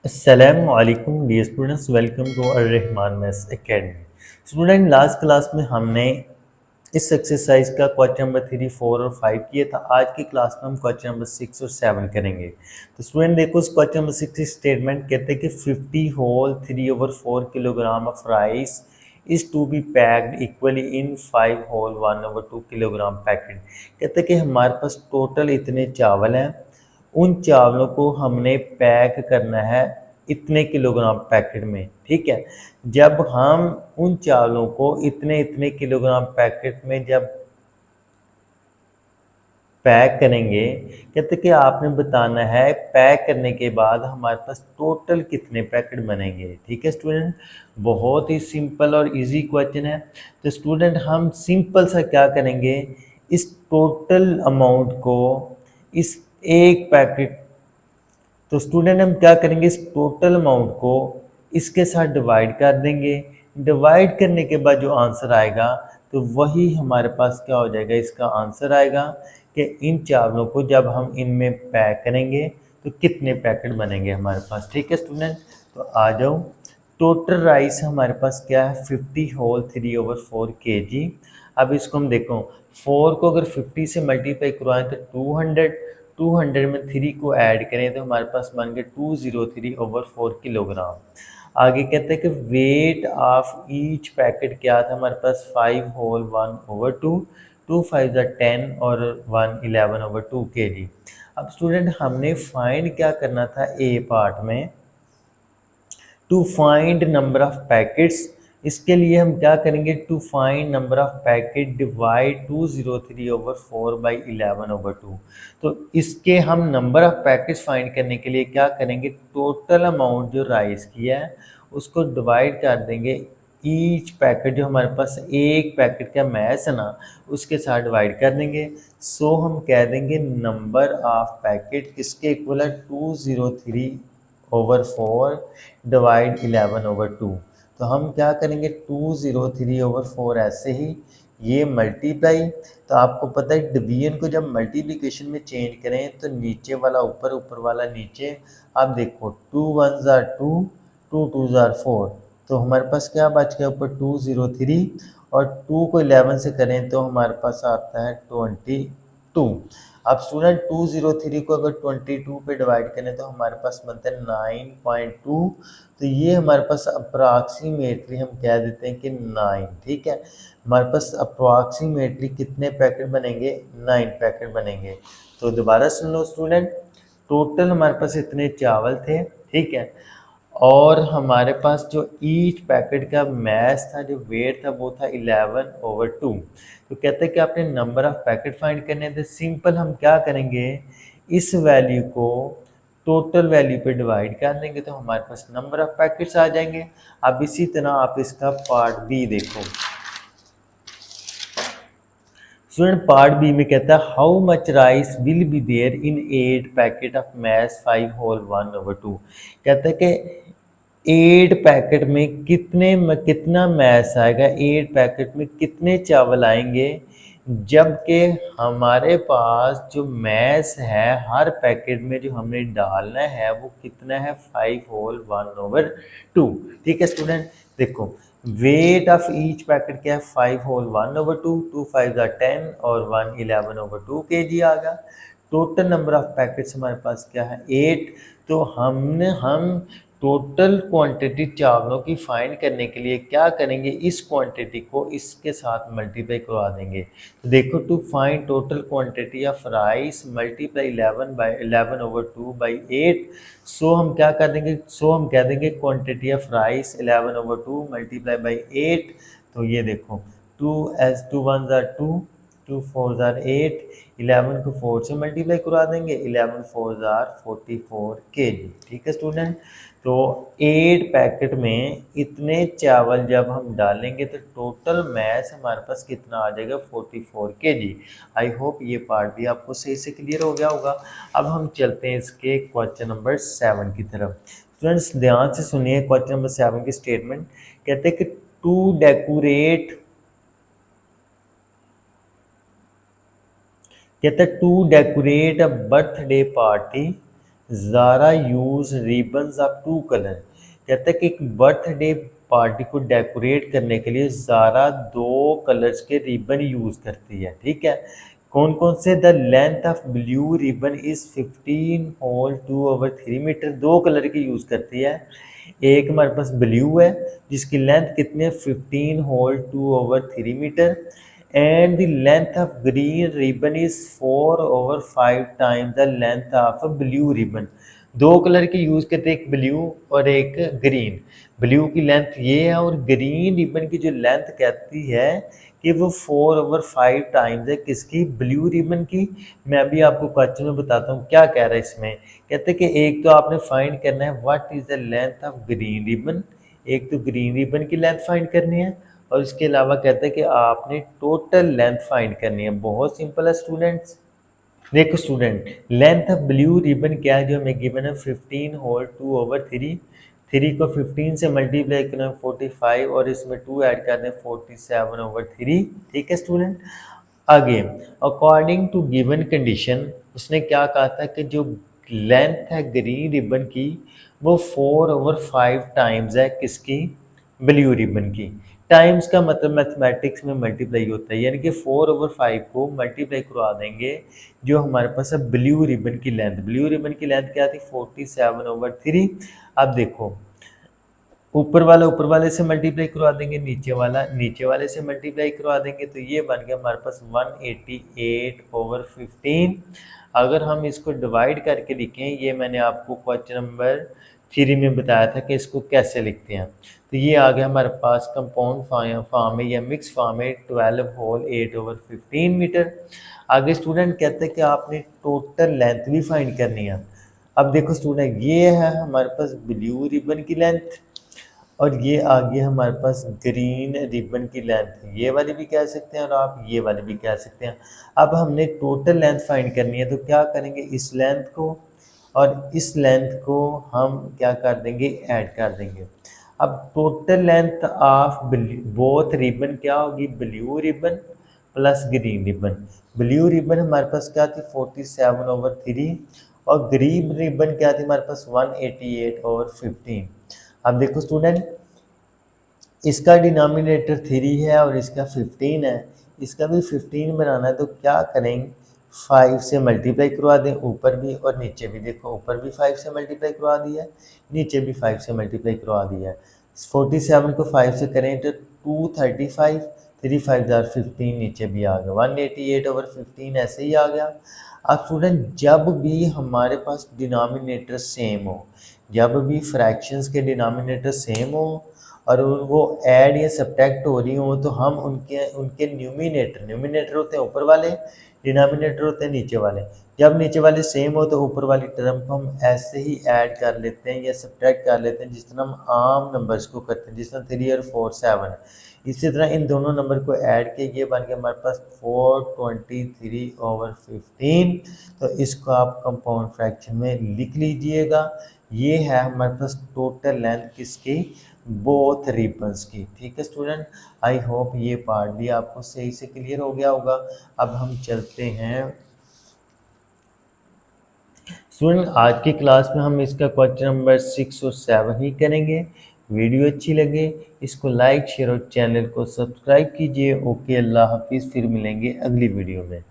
अस्सलामुअलैकुम dear students, welcome to Arrahman maths academy. Student, last class में हमने इस एक्सरसाइज का क्वेश्चन नंबर 3, 4 और 5 किया था। आज की क्लास में हम क्वेश्चन नंबर 6 और 7 करेंगे। तो स्टूडेंट देखो, इस क्वेश्चन नंबर 6 स्टेटमेंट कहते हैं कि 50 whole 3/4 kilogram of rice is to be packed equally in 5 whole 1/2 kilogram packet. कहते हैं कि हमारे पास टोटल इतने चावल हैं, उन चावलों को हमने पैक करना है इतने किलोग्राम पैकेट में। ठीक है, जब हम उन चावलों को इतने इतने किलोग्राम पैकेट में जब पैक करेंगे, कहते कि आपने बताना है पैक करने के बाद हमारे पास टोटल कितने पैकेट बनेंगे। ठीक है स्टूडेंट, बहुत ही सिंपल और इजी क्वेश्चन है। तो स्टूडेंट, हम सिंपल सा क्या करेंगे, इस टोटल अमाउंट को इस एक पैकेट, तो स्टूडेंट हम क्या करेंगे, इस टोटल अमाउंट को इसके साथ डिवाइड कर देंगे। डिवाइड करने के बाद जो आंसर आएगा तो वही हमारे पास क्या हो जाएगा, इसका आंसर आएगा कि इन चावलों को जब हम इनमें पैक करेंगे तो कितने पैकेट बनेंगे हमारे पास। ठीक है स्टूडेंट, तो आ जाओ। टोटल राइस हमारे पास क्या है, 50 होल 3/4 kg। अब इसको हम देखो, 4 को अगर 50 से मल्टीप्लाई करवाएं तो 200 में 3 को ऐड करें तो हमारे पास बन गए 203/4 किलोग्राम। आगे कहते हैं कि वेट ऑफ ईच पैकेट क्या था हमारे पास, 5 होल 1/2, 2 5 10 और 1 11/2 kg। अब स्टूडेंट, हमने फाइंड क्या करना था ए पार्ट में, to find number of packets. इसके लिए हम क्या करेंगे, to find number of packet divide 203/4 by 11/2। तो इसके हम नंबर ऑफ पैकेट्स फाइंड करने के लिए क्या करेंगे, टोटल अमाउंट जो राइस की है उसको डिवाइड कर देंगे ईच पैकेट, जो हमारे पास एक पैकेट का मैस है ना उसके साथ डिवाइड कर देंगे। सो हम कह देंगे नंबर ऑफ पैकेट किसके इक्वल है, 203/4 डिवाइड 11/2। तो हम क्या करेंगे, 203/4 ऐसे ही ये मल्टीप्लाई। तो आपको पता है डिवीजन को जब मल्टीप्लिकेशन में चेंज करें तो नीचे वाला ऊपर, ऊपर वाला नीचे। आप देखो 2 1 ज़ार 2, 2 2 ज़ार 4, तो हमारे पास क्या बच गया ऊपर 203, और 2 को 11 से करें तो हमारे पास आता है 22। अब स्टूडेंट 203 को अगर 22 पे डिवाइड करें तो हमारे पास बनता है 9.2। तो ये हमारे पास अप्रॉक्सीमेटली हम कह देते हैं कि 9। ठीक है, हमारे पास अप्रॉक्सीमेटली कितने पैकेट बनेंगे, 9 पैकेट बनेंगे। तो दोबारा सुन लो स्टूडेंट, टोटल हमारे पास इतने चावल थे। ठीक है, और हमारे पास जो ईच पैकेट का मैस था, जो वेट था, वो था 11/2। तो कहते हैं कि आपने नंबर ऑफ पैकेट फाइंड करने थे। सिंपल हम क्या करेंगे, इस वैल्यू को टोटल वैल्यू पे डिवाइड कर देंगे तो हमारे पास नंबर ऑफ पैकेट्स आ जाएंगे। अब इसी तरह आप इसका पार्ट बी देखो। स्टूडेंट, पार्ट बी में कहता है how much rice will be there in 8 packet of mass 5 whole 1/2। कहता है कि 8 पैकेट में कितना मैस आएगा, 8 पैकेट में कितने चावल आएंगे, जबकि हमारे पास जो मैस है हर पैकेट में जो हमने डालना है वो कितना है, 5 होल 1/2। ठीक है स्टूडेंट, देखो वेट ऑफ ईच पैकेट क्या है, 5 होल 1/2, 2 5 10 और 1 11/2 kg आ गया। टोटल नंबर ऑफ पैकेट्स हमारे पास क्या है, 8। तो हम टोटल क्वांटिटी चावलों की फाइंड करने के लिए क्या करेंगे, इस क्वांटिटी को इसके साथ मल्टीप्लाई करवा देंगे। तो देखो, to find total quantity of rice multiply 11/2/8। So हम क्या कर देंगे, सो हम कह देंगे quantity of rice 11/2 multiply by 8। तो ये देखो 2 एज 2 1 ज़ार 2, 2 4 ज़ार 8, 11 को 4 से मल्टीप्लाई करवा देंगे, 11 4 ज़ार 44 kg। ठीक है स्टूडेंट, तो 8 पैकेट में इतने चावल जब हम डालेंगे तो टोटल मैस हमारे पास कितना आ जाएगा, 44 kg। आई होप ये पार्ट भी आपको सही से क्लियर हो गया होगा। अब हम चलते हैं इसके क्वेश्चन नंबर 7 की तरफ। स्टूडेंट्स ध्यान से सुनिए, क्वेश्चन नंबर 7 की स्टेटमेंट कहते हैं कि टू डेकोरेट, कहता है to decorate a birthday party Zara use ribbons of 2 colour. कहता है कि एक बर्थडे पार्टी को डेकोरेट करने के लिए ज़ारा 2 कलर्स के रिबन यूज़ करती है, ठीक है। कौन कौन से? The length of blue ribbon is 15 whole 2/3 metre. 2 colour की यूज़ करती है। एक हमारे पास ब्लू है जिसकी लेंथ कितनी है? 15 whole 2/3 metre. And the length of green ribbon is 4/5 time the length of blue ribbon. 2 colour के यूज़ करते हैं, एक ब्लू और एक ग्रीन। ब्लू की लेंथ ये है और ग्रीन रिबन की जो लेंथ कहती है कि वो 4/5 टाइम्स है किसकी? ब्लू रिबन की। मैं अभी आपको क्वेश्चन में बताता हूँ क्या कह रहा है इसमें। कहते हैं कि एक तो आपने फाइंड करना है what is the length of green ribbon, एक तो ग्रीन रिबन की लेंथ फाइंड करनी है और इसके अलावा कहते हैं कि आपने टोटल लेंथ फाइंड करनी है। बहुत सिंपल है स्टूडेंट्स। देखो student, length of blue ribbon क्या है जो हमें गिवन है? 15 होल 2/3। 3 को 15 से मल्टीप्लाई करना 45 और इसमें 2 ऐड कर दें 47/3। ठीक है स्टूडेंट। आगे, अकॉर्डिंग टू गिवन कंडीशन उसने क्या कहा था कि जो लेंथ है ग्रीन रिबन की वो 4/5 टाइम्स है किसकी? ब्लू रिबन की। टाइम्स का मतलब मैथमेटिक्स में मल्टीप्लाई होता है, यानी कि 4/5 को मल्टीप्लाई करवा देंगे जो हमारे पास है ब्लू रिबन की लेंथ। ब्लू रिबन की लेंथ क्या थी? 47/3। अब देखो, ऊपर वाला ऊपर वाले से मल्टीप्लाई करवा देंगे, नीचे वाला नीचे वाले से मल्टीप्लाई करवा देंगे, तो ये बन गया हमारे पास 188/15। अगर हम इसको डिवाइड करके लिखें, ये मैंने आपको क्वेश्चन नंबर 3 में बताया था कि इसको कैसे लिखते हैं। तो ये आ गया हमारे पास कंपाउंड फॉर्म में या मिक्स फॉर्म में 12 होल 8/15 मीटर। आगे स्टूडेंट कहते हैं कि आपने टोटल लेंथ भी फाइंड करनी है। अब देखो स्टूडेंट, ये है हमारे पास ब्लू रिबन की लेंथ और ये आ गया हमारे पास ग्रीन रिबन की लेंथ। ये वाली भी कह सकते हैं और आप ये वाली भी कह सकते हैं। अब हमने टोटल लेंथ फाइंड करनी है, तो क्या करेंगे? इस लेंथ को और इस लेंथ को हम क्या कर देंगे? ऐड कर देंगे। अब total length of both ribbon क्या होगी? Blue ribbon plus green ribbon. Blue ribbon हमारे पास क्या थी? 47/3 और ग्रीन रिबन क्या थी हमारे पास? 188/15। अब देखो स्टूडेंट, इसका डिनोमिनेटर 3 है और इसका 15 है। इसका भी 15 बनाना है, तो क्या करेंगे? 5 से मल्टीप्लाई करवा दें ऊपर भी और नीचे भी। देखो ऊपर भी 5 से मल्टीप्लाई करवा दिया है, नीचे भी 5 से मल्टीप्लाई करवा दिया है। 47 को 5 से करें तो 235, 3 5 जार 15, नीचे भी आ गया 188/15 ऐसे ही आ गया। अब स्टूडेंट, जब भी हमारे पास डिनोमिनेटर सेम हो, जब भी फ्रैक्शंस के डिनोमिनेटर सेम हो और वो ऐड या सब्ट्रैक्ट हो रही हो, तो हम उनके उनके न्यूमिनेटर होते हैं ऊपर वाले, डिनोमिनेटर होते हैं नीचे वाले। जब नीचे वाले सेम हो तो ऊपर वाली टर्म को हम ऐसे ही ऐड कर लेते हैं या सब्ट्रैक्ट कर लेते हैं जिस तरह हम आम नंबर्स को करते हैं, जिस तरह 3 और 4 7 है। इसी तरह इन दोनों नंबर को ऐड के ये बन गया हमारे पास 423/15। तो इसको आप कंपाउंड फ्रैक्शन में लिख लीजिएगा। ये है हमारे पास टोटल लेंथ किसकी? बोथ रिबन्स की। ठीक है स्टूडेंट, आई होप ये पार्ट भी आपको सही से क्लियर हो गया होगा। अब हम चलते हैं स्टूडेंट, आज की क्लास में हम इसका क्वेश्चन नंबर 6 और 7 ही करेंगे। वीडियो अच्छी लगे इसको लाइक शेयर और चैनल को सब्सक्राइब कीजिए। ओके, अल्लाह हाफिज़, फिर मिलेंगे अगली वीडियो में।